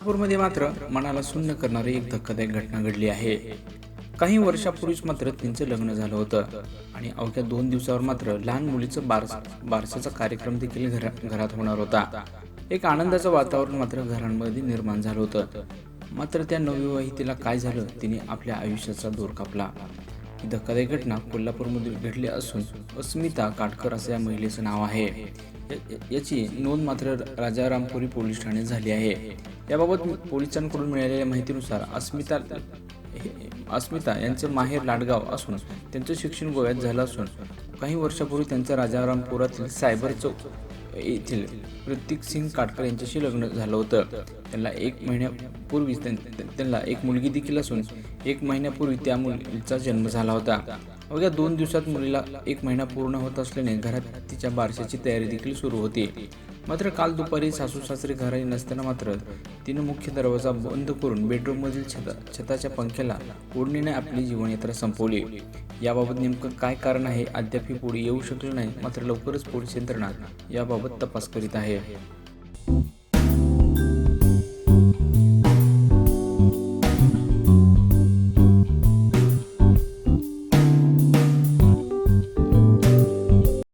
नागपूरमध्ये मात्र मनाला सुन्न करणारी एक धक्कादायक घटना घडली आहे। काही वर्षापूर्वीच मात्र त्यांचं लग्न झालं होतं आणि अवघ्या 2 दिवसावर मात्र लहान मुलीचं बारसाचा कार्यक्रम देखील घरात होणार होता। एक आनंदाचं वातावरण मात्र घरांमध्ये निर्माण झालं होतं। मात्र त्या नवविवाहितेला काय झालं, तिने आपल्या आयुष्याचा दोर कापला। ही धक्कादायक घटना कोल्हापूरमध्ये घडली असून अस्मिता काटकर असं या महिलेचं नाव आहे। याची नोंद मात्र राजारामपुरी पोलीस ठाण्यात झाली आहे। याबाबत पोलिसांकडून मिळालेल्या माहितीनुसार अस्मिता यांचं माहेर लाडगाव असून त्यांचं शिक्षण गोव्यात झालं असून काही वर्षापूर्वी त्यांचं राजारामपुरातील सायबर चौक येथील प्रतीक सिंग काटकर यांच्याशी लग्न झालं होतं। त्यांना 1 महिन्यापूर्वी त्यांना एक मुलगी देखील असून 1 महिन्यापूर्वी त्या मुलीचा जन्म झाला होता। अवघ्या 2 दिवसात मुलीला 1 महिना पूर्ण होत असल्याने घरात तिच्या बारशाची तयारी देखील सुरू होती। मात्र काल दुपारी सासू सासरे घरी नसताना मात्र तिनं मुख्य दरवाजा बंद करून बेडरूममधील छताच्या पंख्याला ओढणीने आपली जीवनयात्रा संपवली। याबाबत नेमकं काय कारण आहे अद्याप पुढे येऊ शकलं नाही। मात्र लवकरच पोलीस यंत्रणा याबाबत तपास करीत आहे।